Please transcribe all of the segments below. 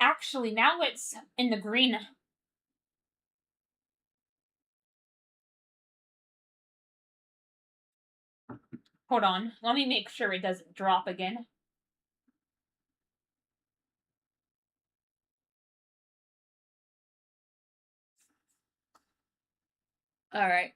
Actually, now it's in the green. Hold on. Let me make sure it doesn't drop again. Alright.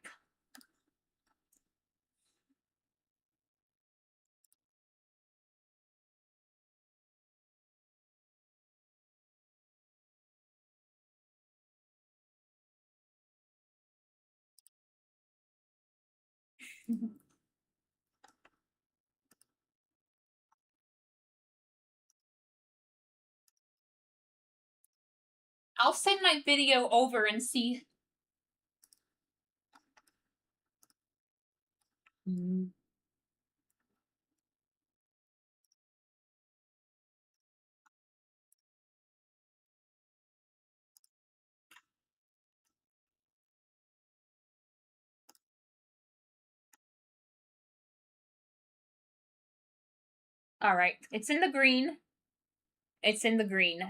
I'll send my video over and see. Alright, it's in the green. It's in the green.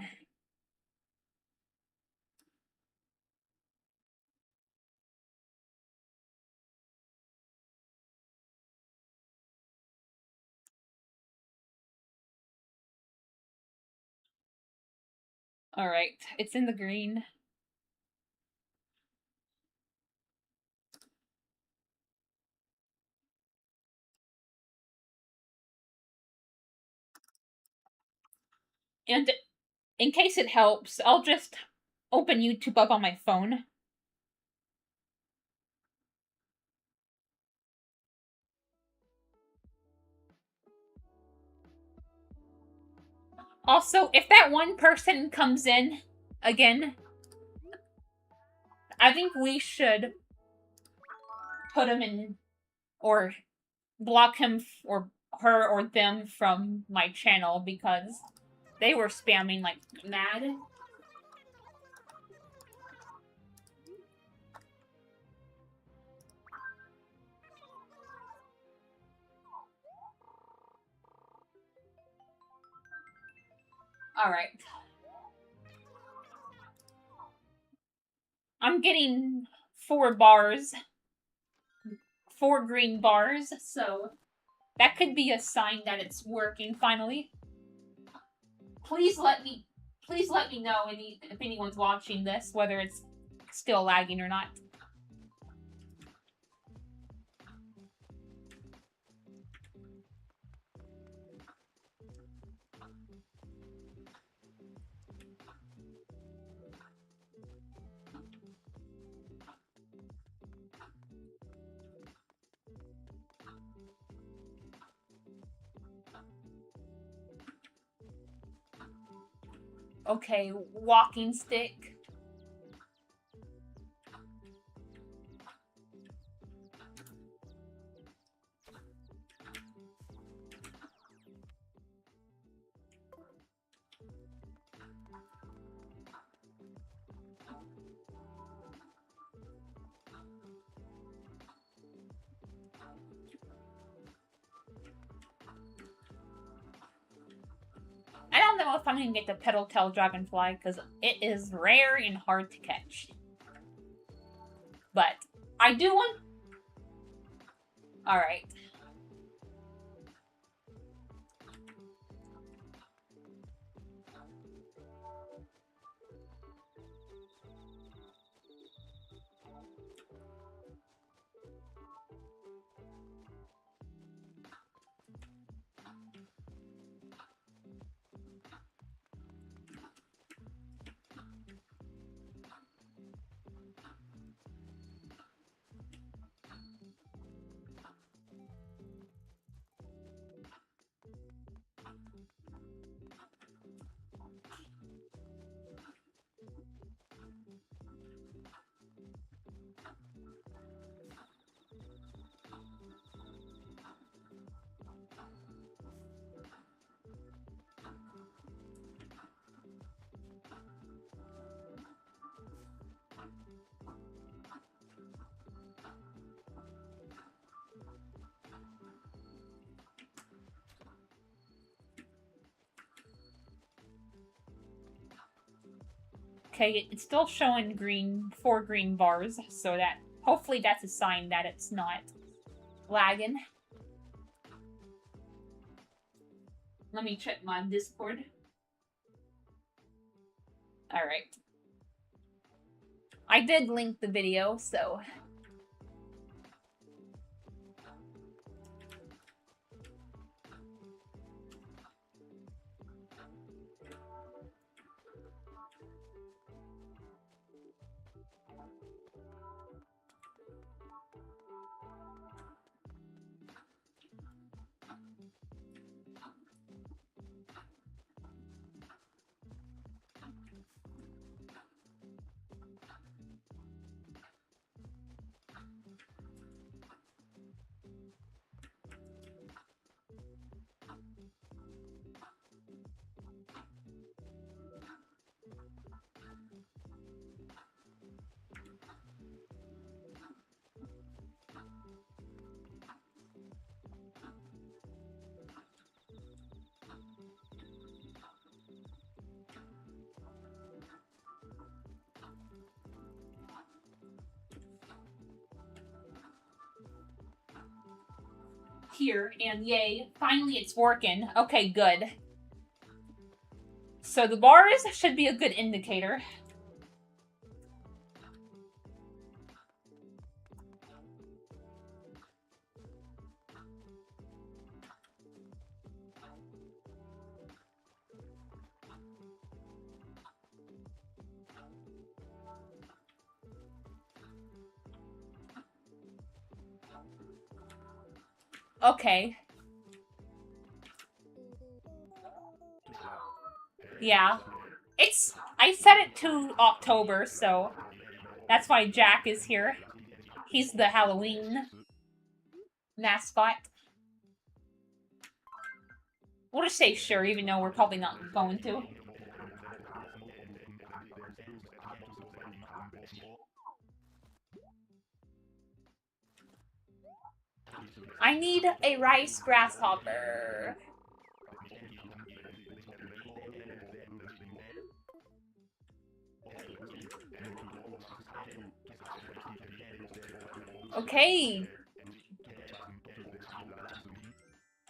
Alright, it's in the green. And in case it helps, I'll just open YouTube up on my phone. Also, if that one person comes in again, I think we should put him in, or block him, or her, or them from my channel because they were spamming like mad. Alright. I'm getting 4 bars. 4 green bars, so that could be a sign that it's working finally. Please let me know if anyone's watching this, whether it's still lagging or not. Okay, walking stick. I don't know if I'm gonna get the petal tail dragonfly because it is rare and hard to catch. But I do want. Alright. Okay, it's still showing green, 4 green bars, so that hopefully that's a sign that it's not lagging. Let me check my Discord. Alright. I did link the video, so... Here, and yay, finally it's working. Okay, good. So the bars should be a good indicator. Okay. Yeah. I set it to October, so that's why Jack is here. He's the Halloween mascot. We'll just say sure, even though we're probably not going to. I need a rice grasshopper. Okay.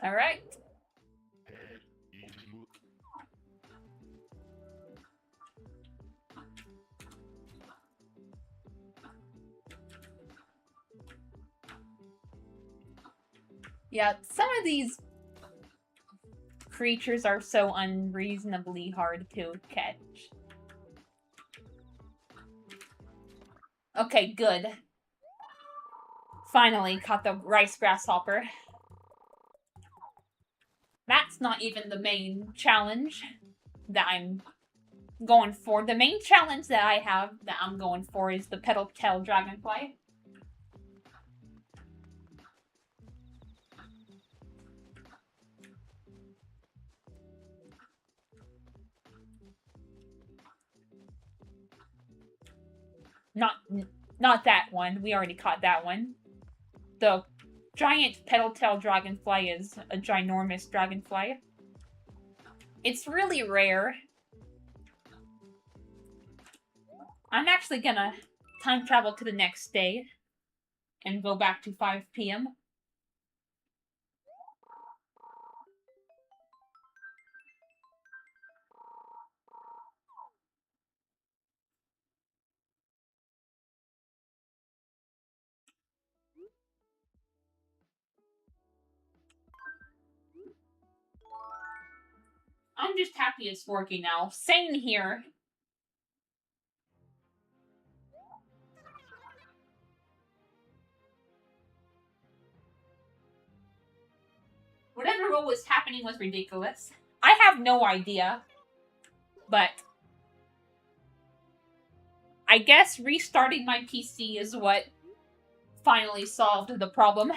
Alright. Yeah, some of these creatures are so unreasonably hard to catch. Okay, good. Finally caught the rice grasshopper. That's not even the main challenge that I'm going for. The main challenge that I have that I'm going for is the petal-tailed dragonfly. Not that one. We already caught that one. The giant petal-tailed dragonfly is a ginormous dragonfly. It's really rare. I'm actually gonna time travel to the next day and go back to 5 p.m. I'm just happy it's working now. Same here. Whatever what was happening was ridiculous. I have no idea. But I guess restarting my PC is what finally solved the problem.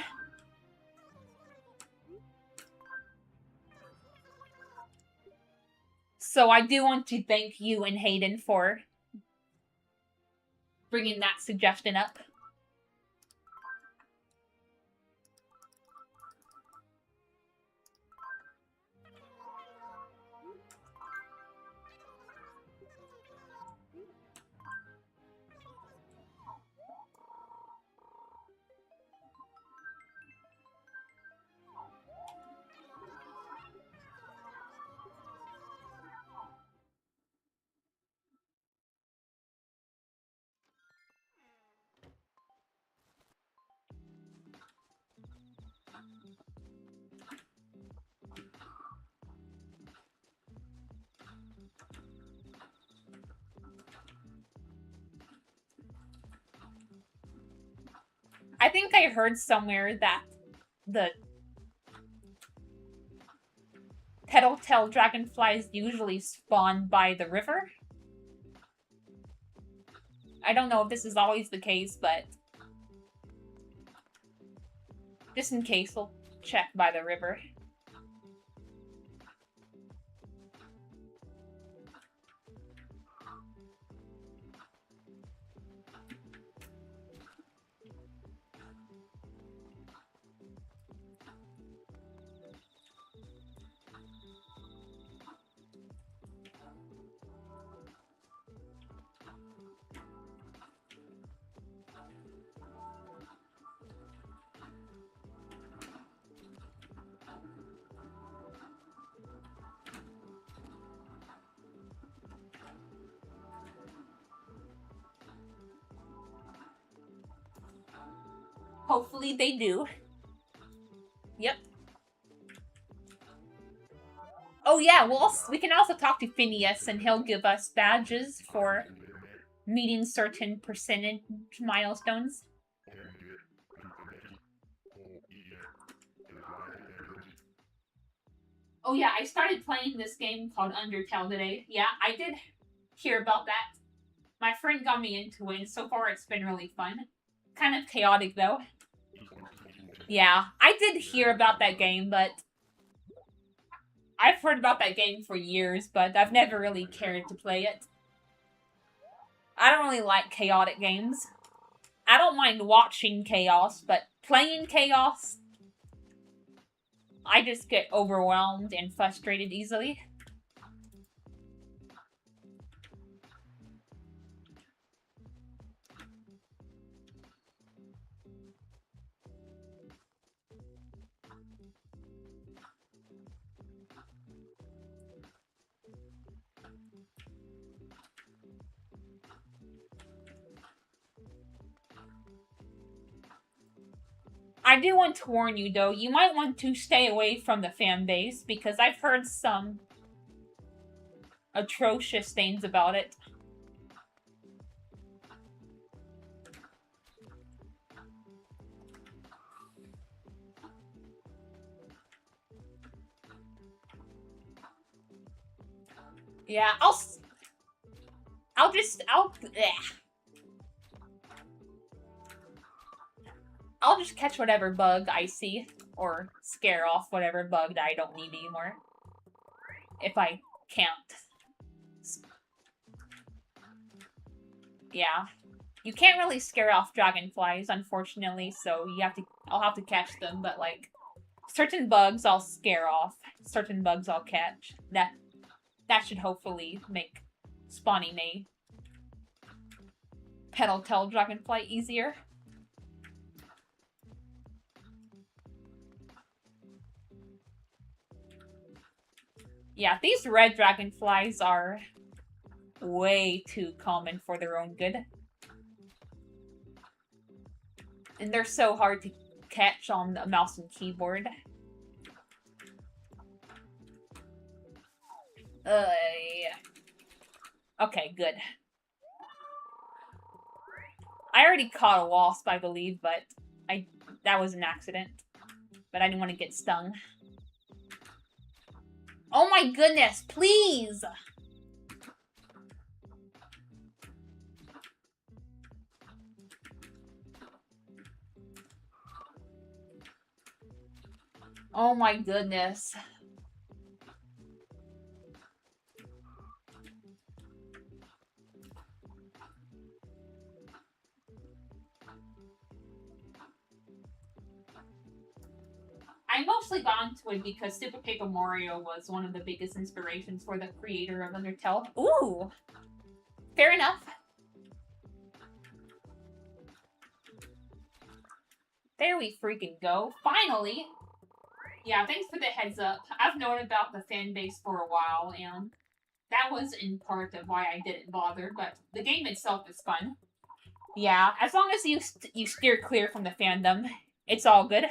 So I do want to thank you and Hayden for bringing that suggestion up. I think I heard somewhere that the petal-tail dragonflies usually spawn by the river. I don't know if this is always the case, but just in case, we'll check by the river. Hopefully they do. Yep. Oh yeah, we can also talk to Phineas and he'll give us badges for meeting certain percentage milestones. Oh yeah, I started playing this game called Undertale today. Yeah, I did hear about that. My friend got me into it, and so far it's been really fun. Kind of chaotic though. Yeah, I did hear about that game, but I've heard about that game for years, but I've never really cared to play it. I don't really like chaotic games. I don't mind watching chaos, but playing chaos, I just get overwhelmed and frustrated easily. I do want to warn you, though, you might want to stay away from the fan base, because I've heard some atrocious things about it. Yeah, I'll just catch whatever bug I see, or scare off whatever bug that I don't need anymore. If I can't. Yeah. You can't really scare off dragonflies, unfortunately, so I'll have to catch them, but like, certain bugs I'll scare off, certain bugs I'll catch. That should hopefully make spawning a petal-tail dragonfly easier. Yeah, these red dragonflies are way too common for their own good. And they're so hard to catch on a mouse and keyboard. Yeah. Okay, good. I already caught a wasp, I believe, but that was an accident. But I didn't want to get stung. Oh my goodness, please! Oh my goodness. I mostly got into it because Super Paper Mario was one of the biggest inspirations for the creator of Undertale. Ooh! Fair enough. There we freaking go. Finally! Yeah, thanks for the heads up. I've known about the fan base for a while, and that was in part of why I didn't bother, but the game itself is fun. Yeah, as long as you steer clear from the fandom, it's all good.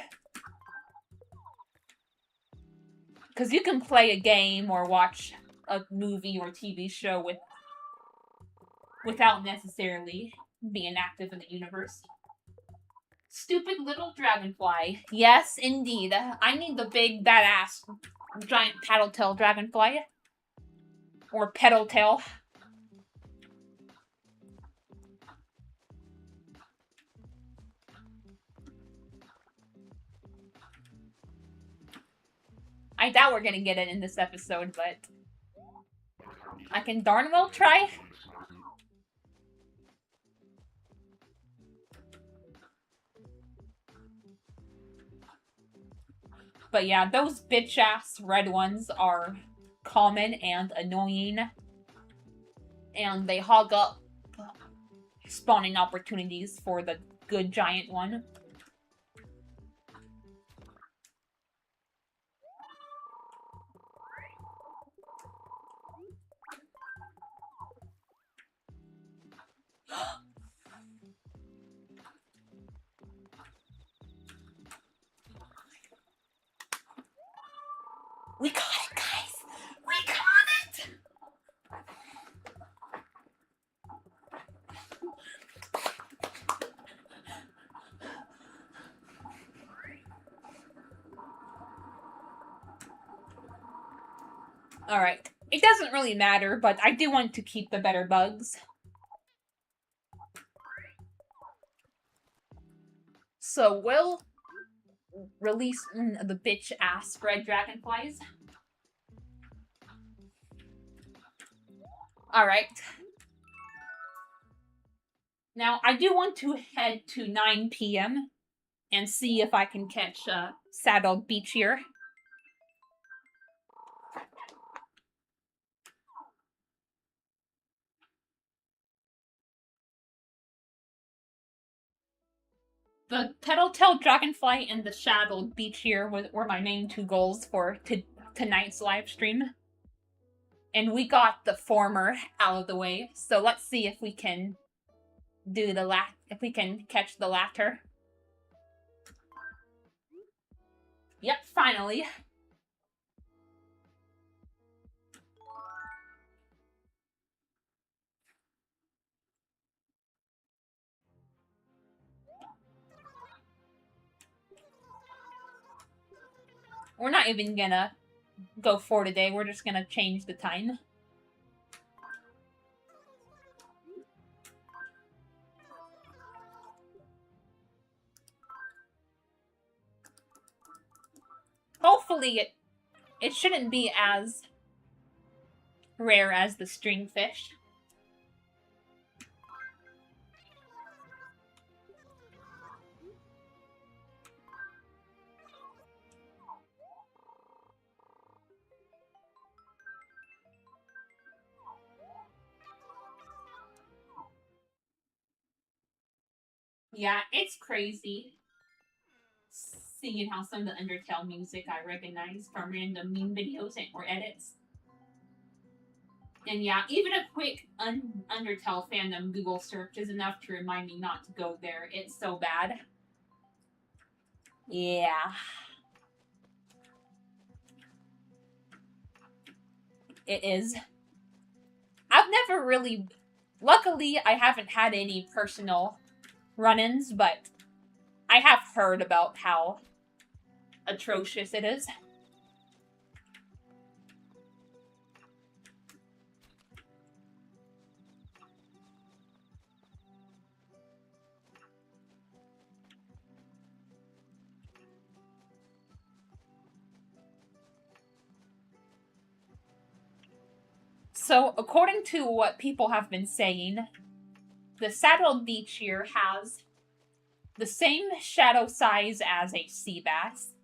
Because you can play a game or watch a movie or TV show without necessarily being active in the universe. Stupid little dragonfly. Yes, indeed. I need the big, badass, giant paddle-tail dragonfly. Or petal-tail. I doubt we're gonna get it in this episode, but I can darn well try. But yeah, those bitch-ass red ones are common and annoying. And they hog up spawning opportunities for the good giant one. We got it, guys! We got it! Alright. It doesn't really matter, but I do want to keep the better bugs. So we'll release the bitch-ass red dragonflies. Alright. Now, I do want to head to 9 p.m. and see if I can catch Saddle Beach here. The Petal-tailed Dragonfly and the Shadowed Beach here were my main two goals for tonight's live stream. And we got the former out of the way, so let's see if we can do if we can catch the latter. Yep, finally. We're not even gonna go for today, we're just gonna change the time. Hopefully it shouldn't be as rare as the stringfish. Yeah, it's crazy seeing how some of the Undertale music I recognize from random meme videos or edits. And yeah, even a quick Undertale fandom Google search is enough to remind me not to go there. It's so bad. Yeah. It is. I've never really... Luckily, I haven't had any personal run-ins, but I have heard about how atrocious it is. So, according to what people have been saying, the Saddle Beach here has the same shadow size as a sea bass.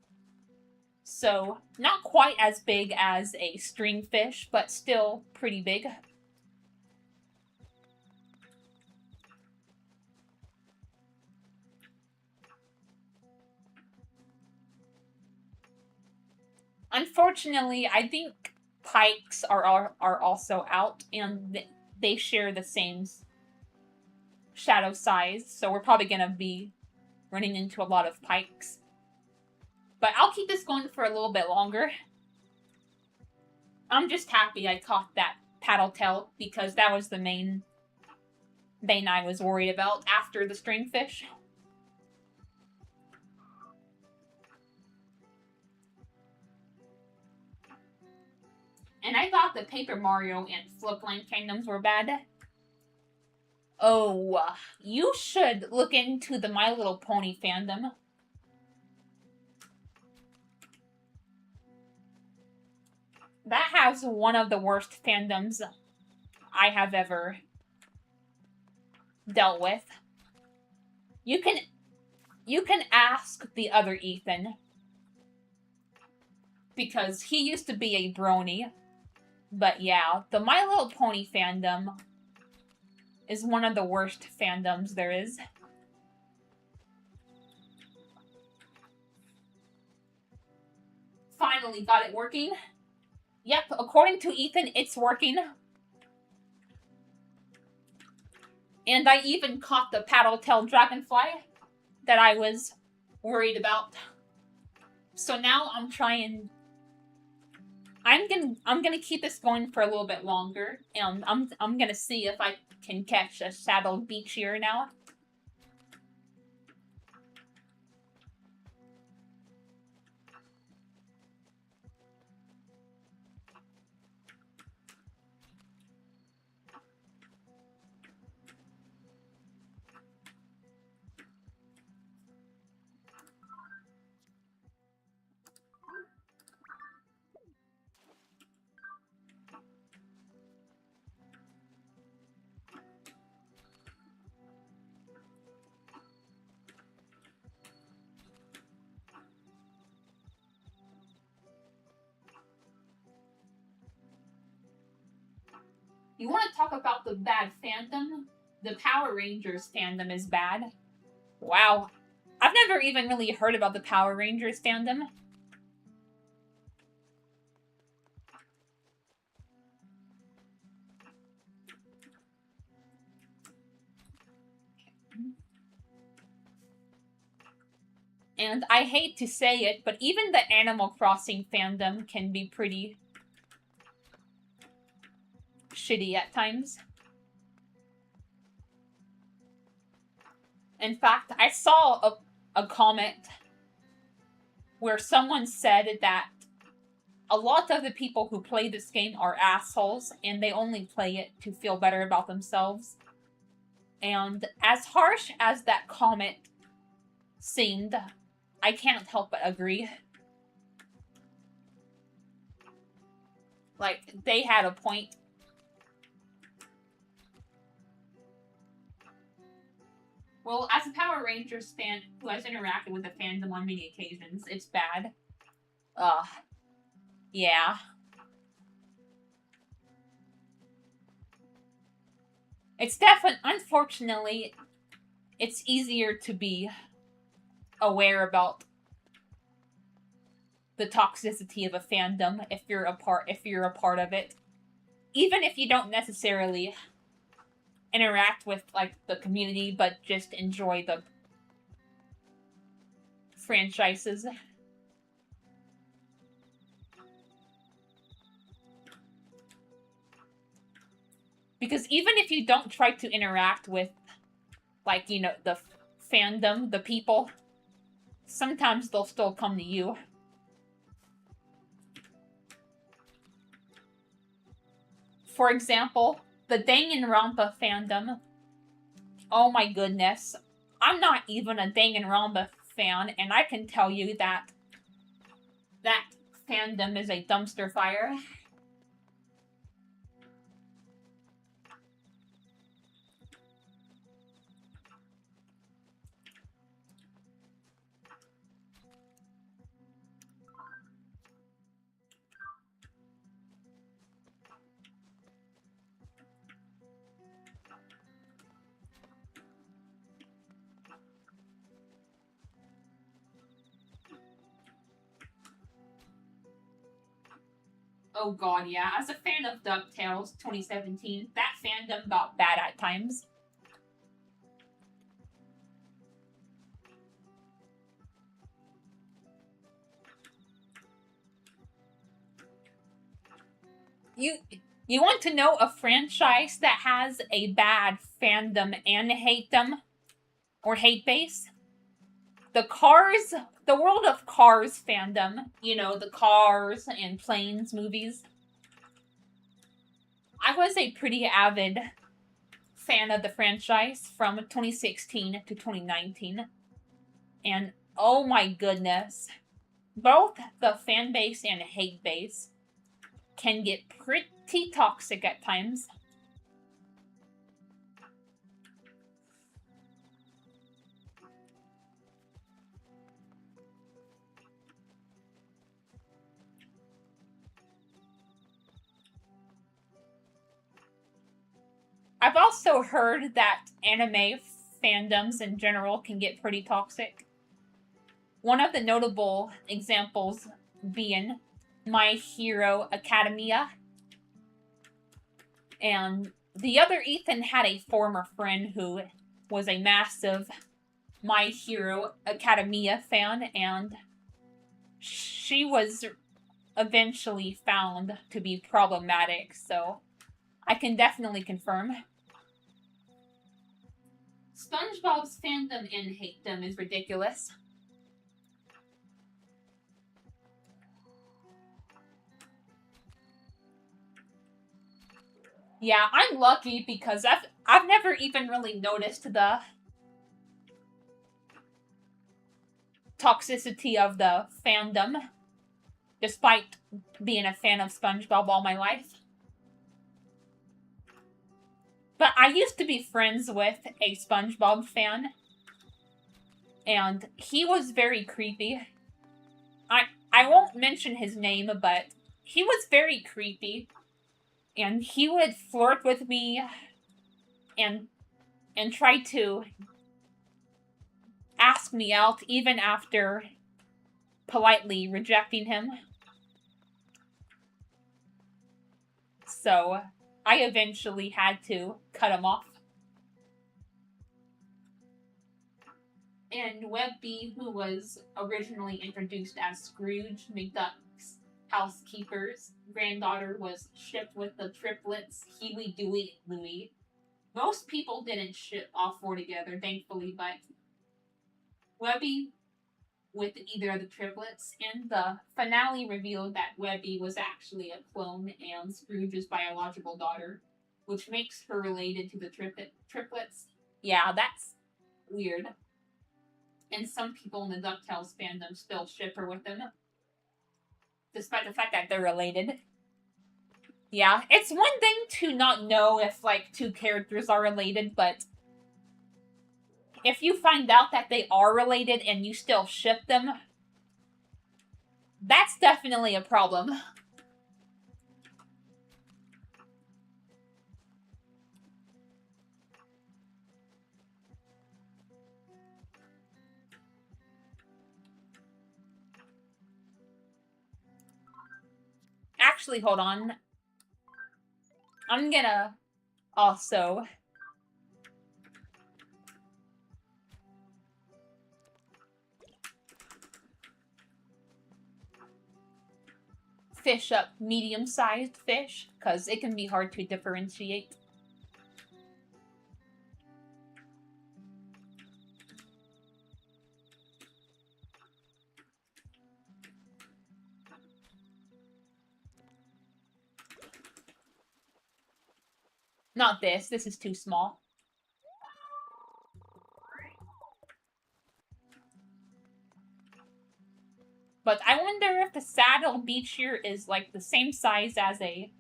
So, not quite as big as a stringfish, but still pretty big. Unfortunately, I think pikes are also out, and they share the same shadow size, so we're probably gonna be running into a lot of pikes. But I'll keep this going for a little bit longer. I'm just happy I caught that paddle-tail, because that was the main I was worried about after the stringfish. And I thought the Paper Mario and Flipline fandoms were bad. Oh, you should look into the My Little Pony fandom. That has one of the worst fandoms I have ever dealt with. You can ask the other Ethan, because he used to be a brony. But yeah, the My Little Pony fandom is one of the worst fandoms there is. Finally got it working. Yep, according to Ethan, it's working. And I even caught the paddle-tailed dragonfly that I was worried about. So now I'm trying... I'm gonna keep this going for a little bit longer, and I'm gonna see if I can catch a saddled beachier now. You want to talk about the bad fandom? The Power Rangers fandom is bad. Wow. I've never even really heard about the Power Rangers fandom. And I hate to say it, but even the Animal Crossing fandom can be pretty shitty at times. In fact, I saw a comment where someone said that a lot of the people who play this game are assholes, and they only play it to feel better about themselves. And as harsh as that comment seemed, I can't help but agree. Like, they had a point. Well, as a Power Rangers fan who has interacted with the fandom on many occasions, it's bad. Yeah. It's unfortunately, it's easier to be aware about the toxicity of a fandom if you're a part of it. Even if you don't necessarily interact with, like, the community, but just enjoy the franchises. Because even if you don't try to interact with, like, you know, the fandom, the people, sometimes they'll still come to you. For example, the Danganronpa fandom. Oh my goodness. I'm not even a Danganronpa fan, and I can tell you that that fandom is a dumpster fire. Oh god, yeah. As a fan of DuckTales 2017, that fandom got bad at times. You want to know a franchise that has a bad fandom and hateum? Or hate base? The World of Cars fandom. You know, the Cars and Planes movies. I was a pretty avid fan of the franchise from 2016 to 2019. And oh my goodness, both the fan base and hate base can get pretty toxic at times. I've also heard that anime fandoms in general can get pretty toxic. One of the notable examples being My Hero Academia. And the other Ethan had a former friend who was a massive My Hero Academia fan, and she was eventually found to be problematic, so I can definitely confirm. SpongeBob's fandom and hatedom is ridiculous. Yeah, I'm lucky because I've never even really noticed the toxicity of the fandom, despite being a fan of SpongeBob all my life. But I used to be friends with a SpongeBob fan, and he was very creepy. I won't mention his name, but he was very creepy, and he would flirt with me and try to ask me out even after politely rejecting him. So I eventually had to cut him off. And Webby, who was originally introduced as Scrooge, McDuck's housekeeper's granddaughter, was shipped with the triplets Huey, Dewey, and Louie. Most people didn't ship all four together, thankfully, but Webby with either of the triplets, and the finale revealed that Webby was actually a clone and Scrooge's biological daughter, which makes her related to the triplets. Yeah, that's weird. And some people in the DuckTales fandom still ship her with them, despite the fact that they're related. Yeah, it's one thing to not know if, like, two characters are related, but if you find out that they are related and you still ship them, that's definitely a problem. Actually, hold on. I'm gonna also fish up medium-sized fish, because it can be hard to differentiate. Not this. This is too small. But I wonder if the saddle beach here is like the same size as a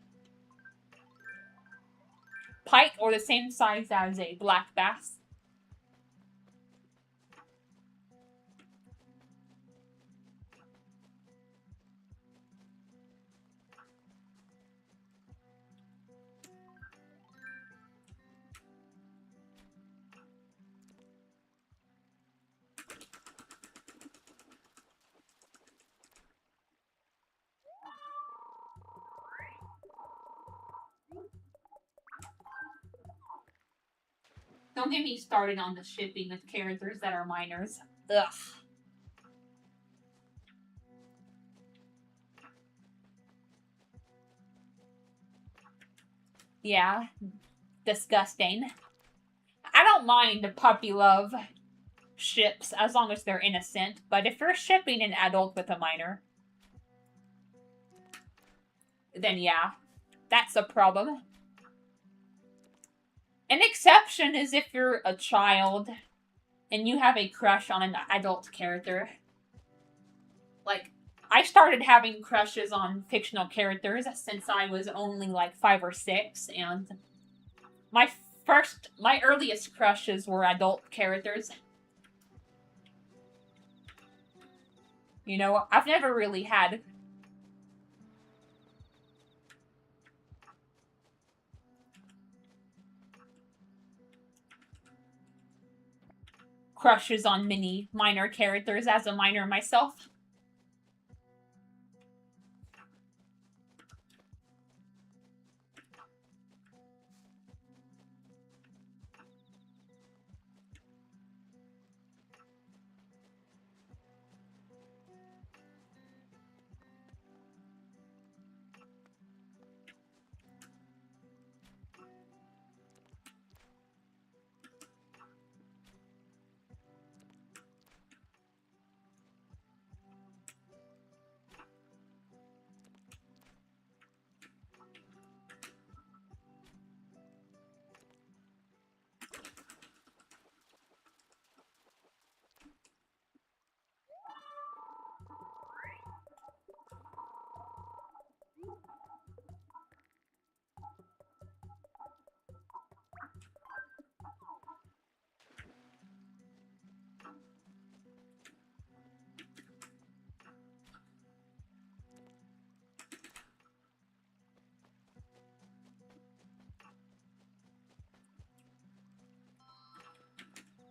pike or the same size as a black bass. Don't get me started on the shipping of characters that are minors. Ugh. Yeah, disgusting. I don't mind puppy love ships as long as they're innocent, but if you're shipping an adult with a minor, then yeah, that's a problem. An exception is if you're a child and you have a crush on an adult character. Like, I started having crushes on fictional characters since I was only like 5 or 6, and my earliest crushes were adult characters. You know, I've never really had crushes on many minor characters as a minor myself.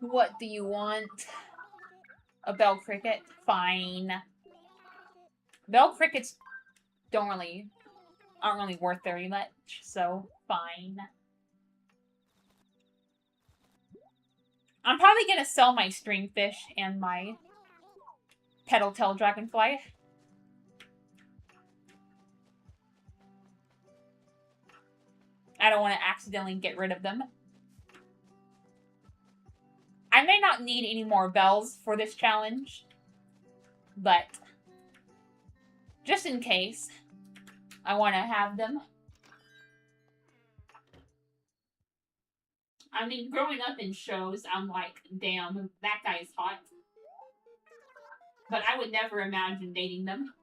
What do you want? A bell cricket? Fine. Bell crickets aren't really worth very much, so fine. I'm probably gonna sell my stringfish and my petal-tailed dragonfly. I don't want to accidentally get rid of them. I may not need any more bells for this challenge, but just in case, I want to have them. I mean, growing up in shows, I'm like, damn, that guy's hot. But I would never imagine dating them.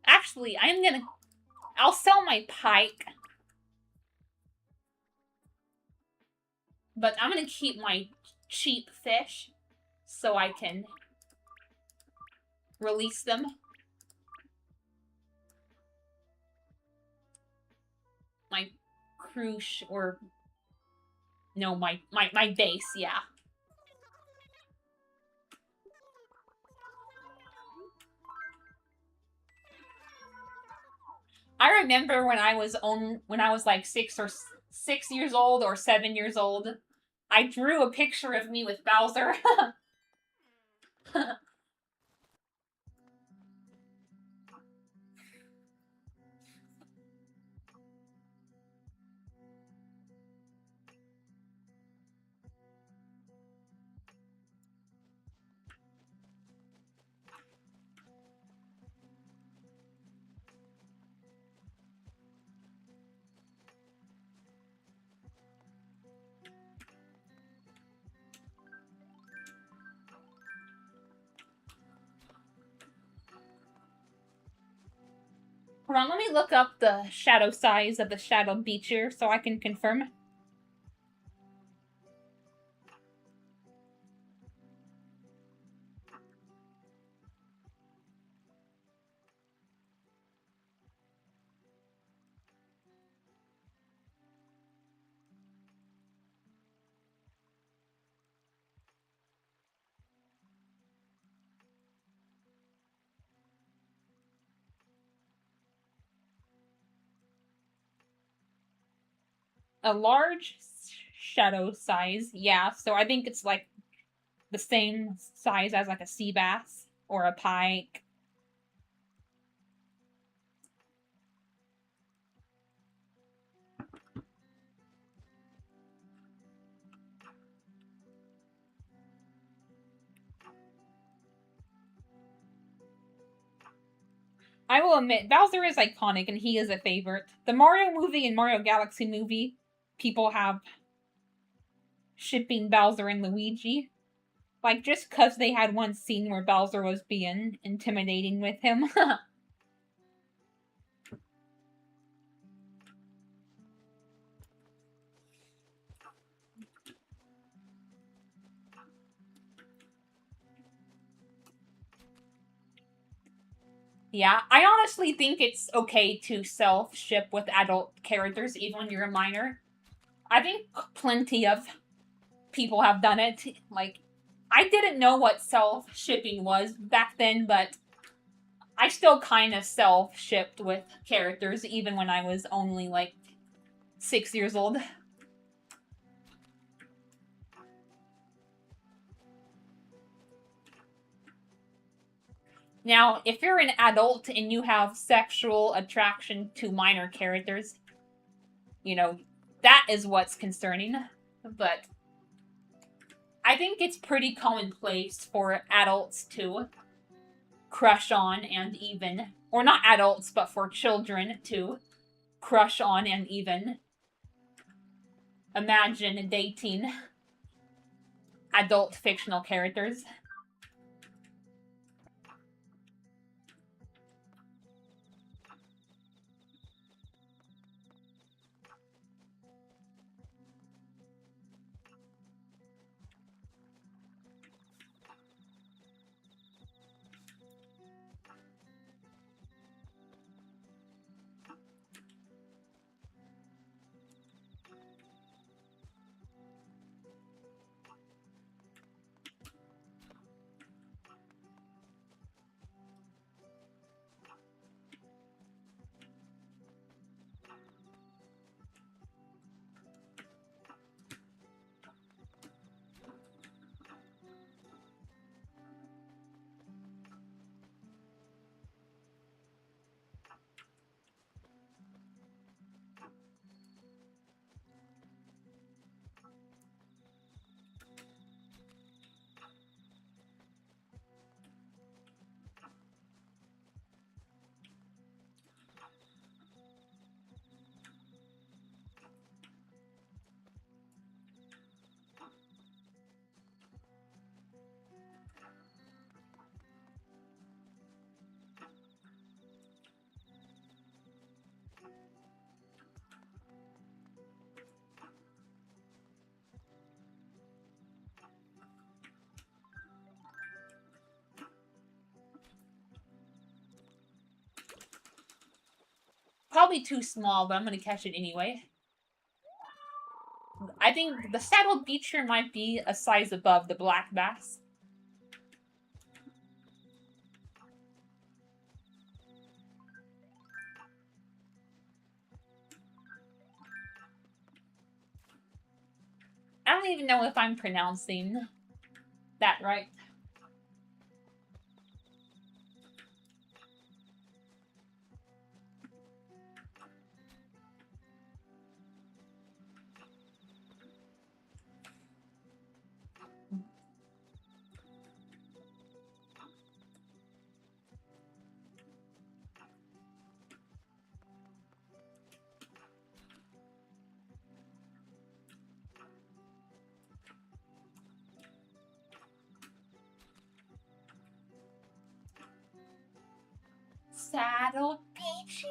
Actually, I'll sell my pike. But I'm gonna keep my cheap fish so I can release them. My cruise, or no, my base, yeah. I remember when I was like 6 years old or 7 years old, I drew a picture of me with Bowser. Hold on, let me look up the shadow size of the shadow beecher so I can confirm. A large shadow size, yeah, so I think it's like the same size as like a sea bass or a pike. I will admit, Bowser is iconic and he is a favorite. The Mario movie and Mario Galaxy movie, people have shipping Bowser and Luigi. Like, just because they had one scene where Bowser was being intimidating with him. Yeah, I honestly think it's okay to self-ship with adult characters, even when you're a minor. I think plenty of people have done it. Like, I didn't know what self-shipping was back then, but I still kind of self-shipped with characters, even when I was only, like, 6 years old. Now, if you're an adult and you have sexual attraction to minor characters, you know, that is what's concerning. But I think it's pretty commonplace for adults to crush on and even, or not adults, but for children to crush on and even imagine dating adult fictional characters. Probably too small, but I'm gonna catch it anyway. I think the saddle beacher might be a size above the black bass. I don't even know if I'm pronouncing that right. Saddle beachy.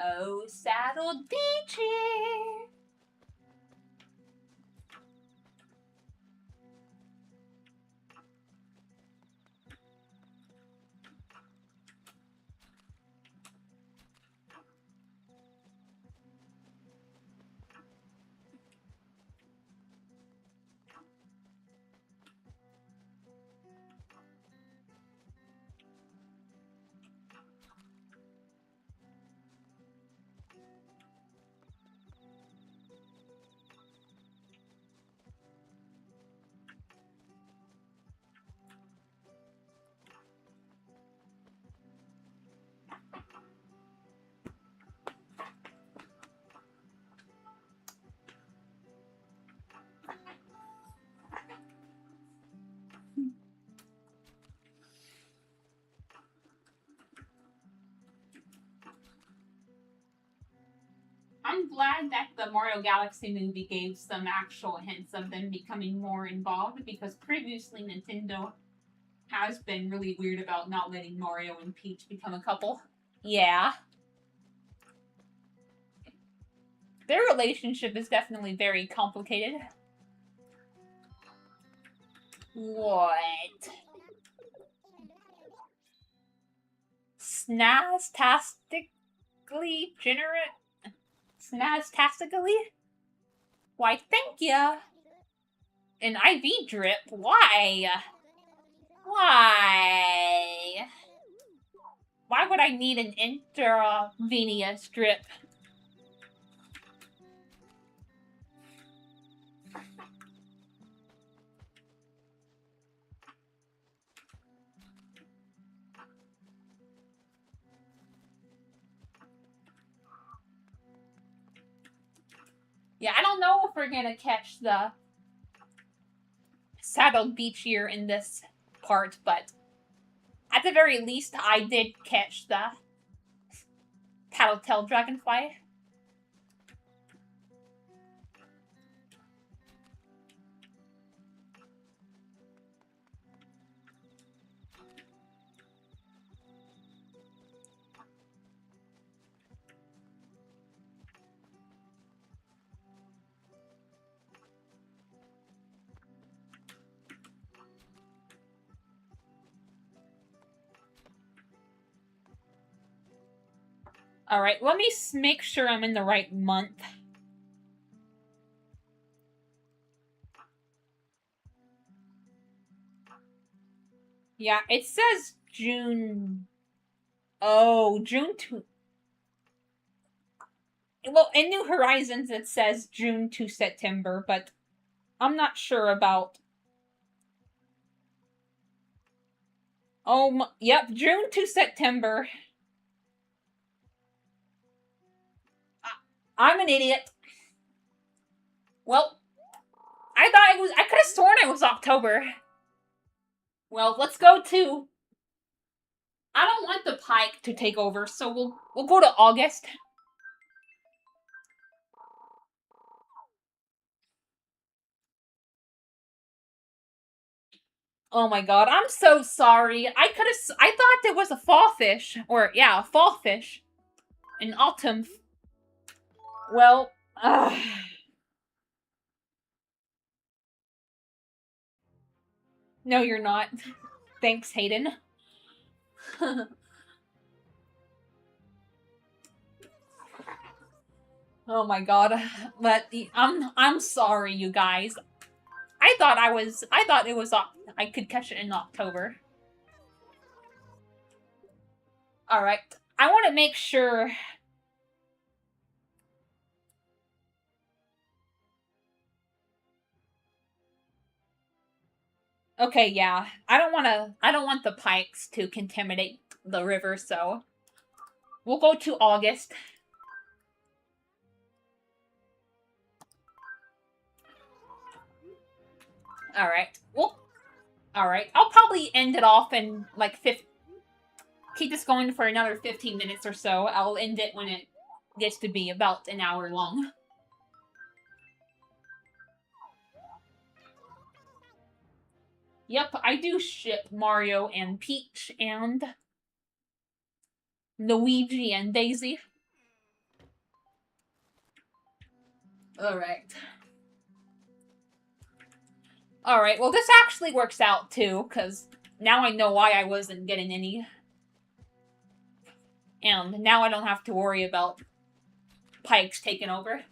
Oh, saddle beachy. glad that the Mario Galaxy movie gave some actual hints of them becoming more involved, because previously Nintendo has been really weird about not letting Mario and Peach become a couple. Yeah. Their relationship is definitely very complicated. What? Snaztastically generate? Snaztastically? Why, thank ya. An IV drip? Why? Why? Why would I need an intravenous drip? Yeah, I don't know if we're gonna catch the Saddled Beachier in this part, but at the very least, I did catch the Tattletale Dragonfly. Alright, let me make sure I'm in the right month. Yeah, it says June. Oh, June 2. Well, in New Horizons it says June to September, but I'm not sure about. Oh, yep, June to September. I'm an idiot. Well, I could have sworn it was October. Well, let's go to. I don't want the Pike to take over, so we'll go to August. Oh my god, I'm so sorry. I thought it was a fall fish. Or, yeah, a fall fish. An autumn. Well, no, you're not. Thanks, Hayden. Oh my god. But I'm sorry, you guys. I thought it was I could catch it in October. Alright. I want to make sure. Okay, yeah. I don't want the pikes to contaminate the river, so we'll go to August. Alright. Alright. I'll probably end it off in like keep this going for another 15 minutes or so. I'll end it when it gets to be about an hour long. Yep, I do ship Mario and Peach and Luigi and Daisy. Alright. Alright, well this actually works out too, because now I know why I wasn't getting any. And now I don't have to worry about Pikes taking over.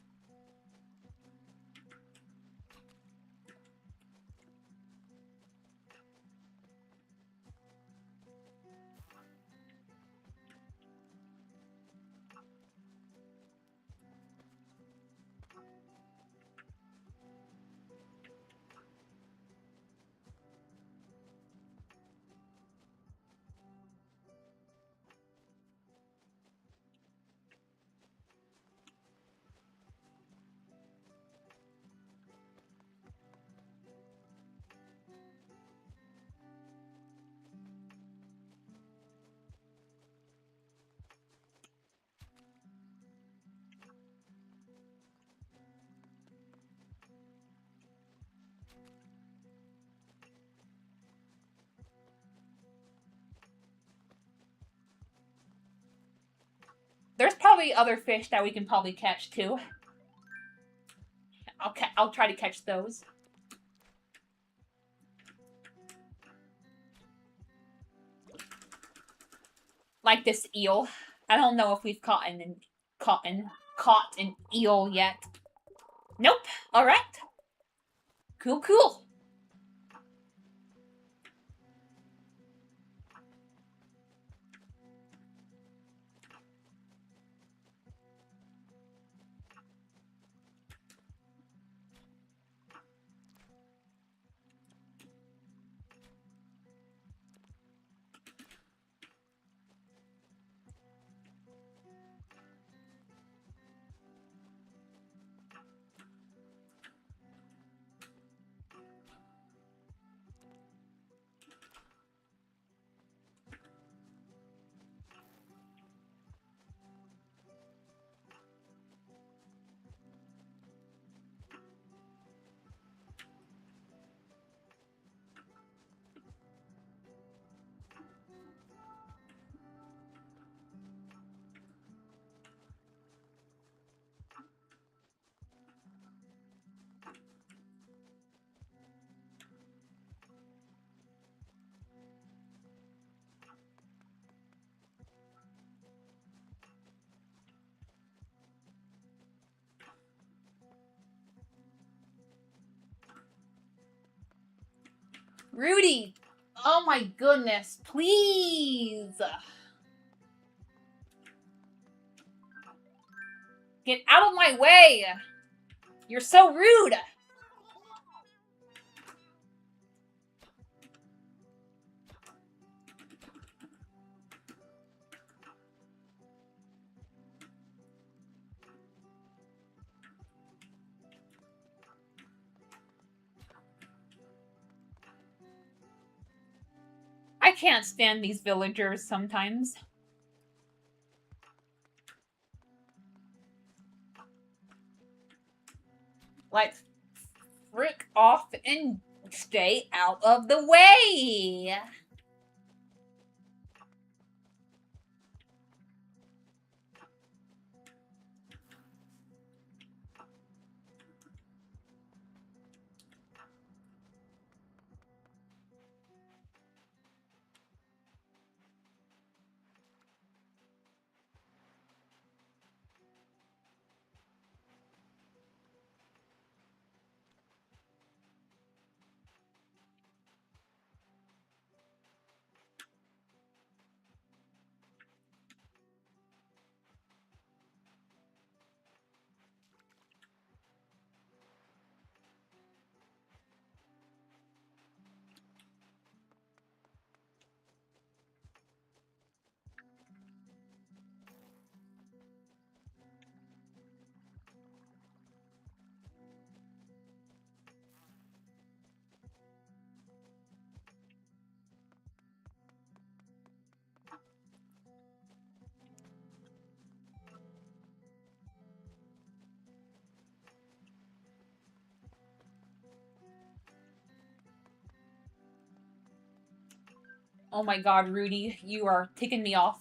There's probably other fish that we can probably catch too. I'll try to catch those. Like this eel. I don't know if we've caught an eel yet. Nope. All right. Cool, cool. Rudy! Oh my goodness, please! Get out of my way! You're so rude! I can't stand these villagers sometimes. Like, frick off and stay out of the way! Oh my god, Rudy, you are ticking me off.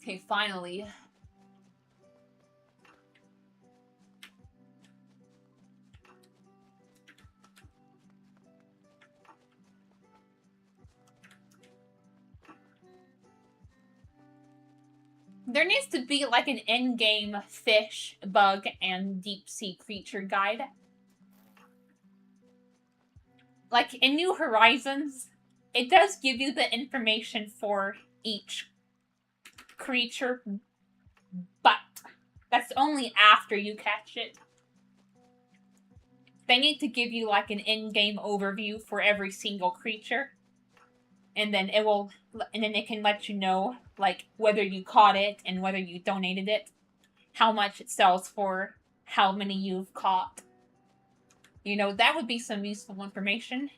Okay, finally. There needs to be like an in-game fish, bug, and deep-sea creature guide. Like, in New Horizons, it does give you the information for each creature, but that's only after you catch it. They need to give you, like, an in-game overview for every single creature. And then it can let you know, like, whether you caught it and whether you donated it, how much it sells for, how many you've caught. You know, that would be some useful information.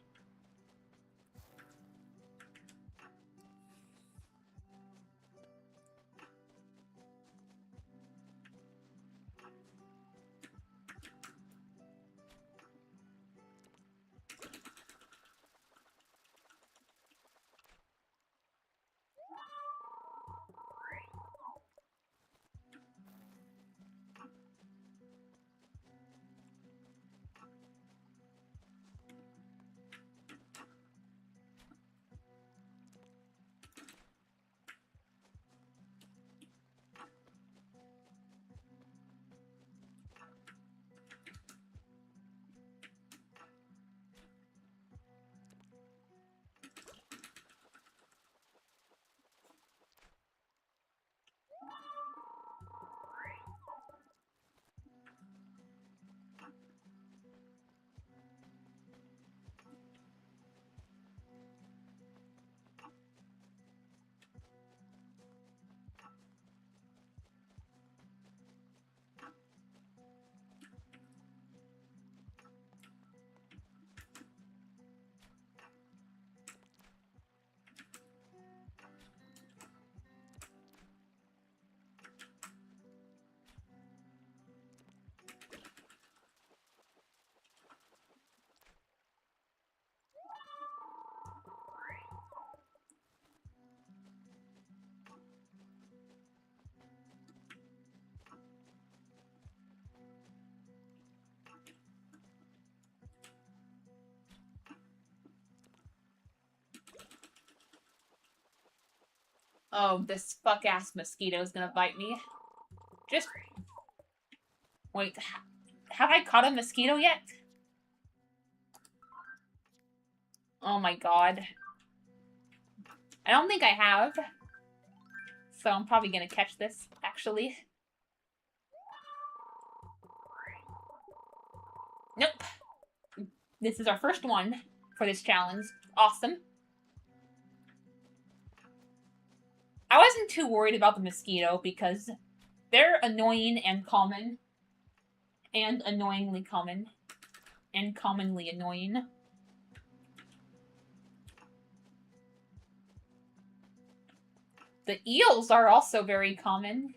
Oh, this fuck-ass mosquito is gonna bite me. Just... Wait, have I caught a mosquito yet? Oh my god. I don't think I have. So I'm probably gonna catch this, actually. Nope. This is our first one for this challenge. Awesome. I wasn't too worried about the mosquito because they're annoying and common. And annoyingly common. And commonly annoying. The eels are also very common.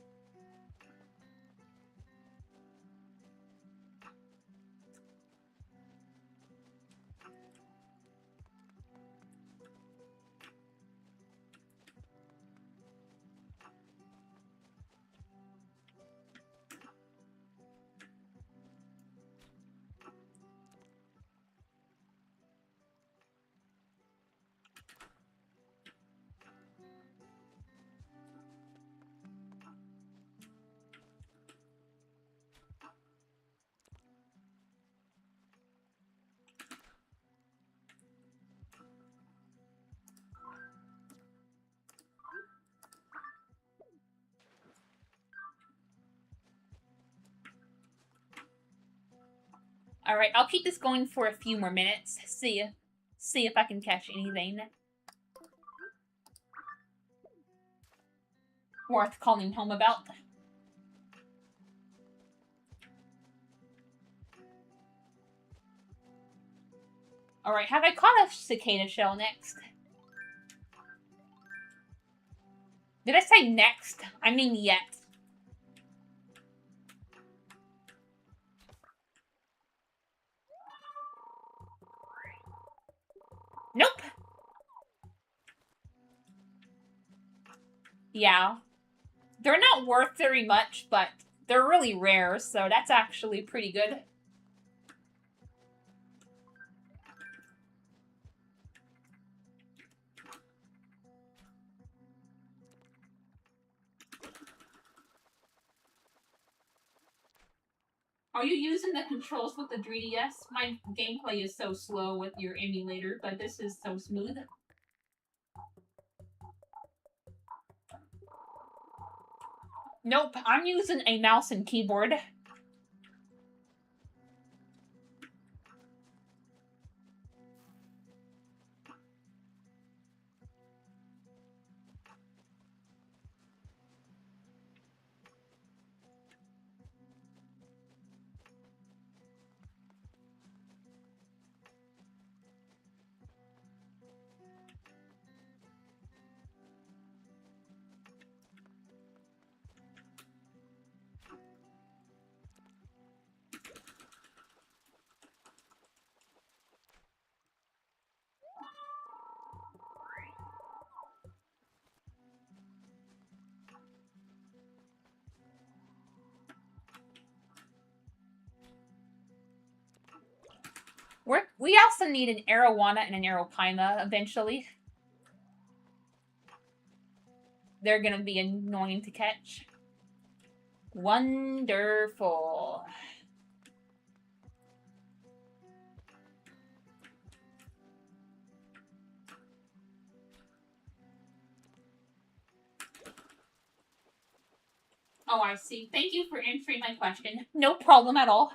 Alright, I'll keep this going for a few more minutes. See if I can catch anything worth calling home about. Alright, have I caught a cicada shell next? Did I say next? I mean yet. Nope. Yeah. They're not worth very much, but they're really rare, so that's actually pretty good. Are you using the controls with the 3DS? My gameplay is so slow with your emulator, but this is so smooth. Nope, I'm using a mouse and keyboard. We also need an Arowana and an Aeropaima eventually. They're gonna be annoying to catch. Wonderful. Oh, I see. Thank you for answering my question. No problem at all.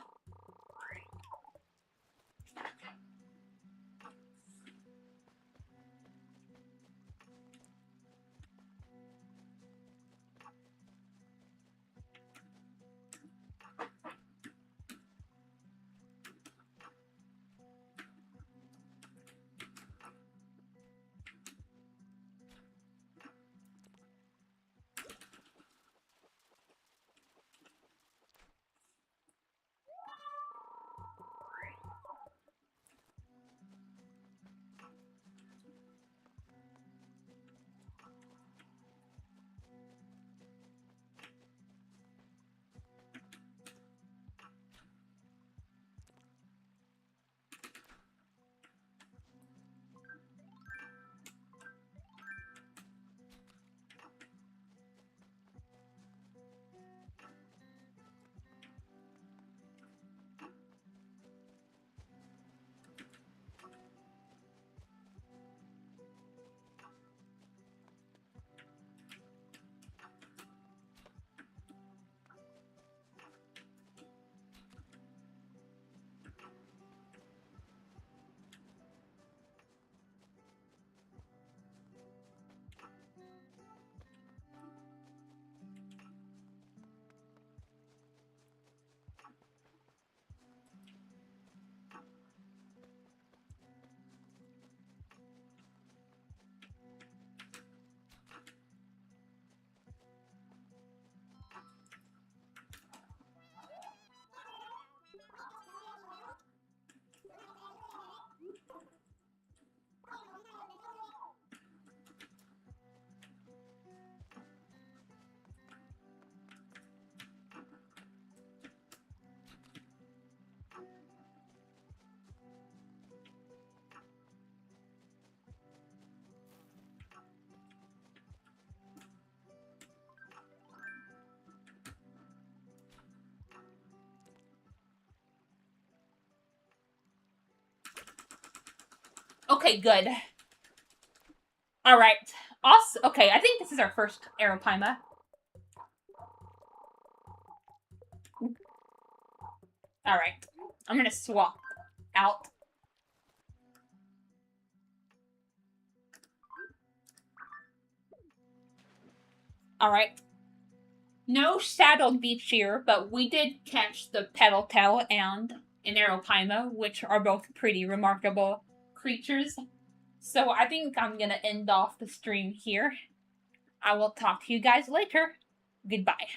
Okay, good. Alright. Awesome. Okay, I think this is our first Aeropaima. Alright. I'm gonna swap out. Alright. No saddled beach here, but we did catch the Petaltail and an Aeropaima, which are both pretty remarkable creatures. So I think I'm gonna end off the stream here. I will talk to you guys later. Goodbye.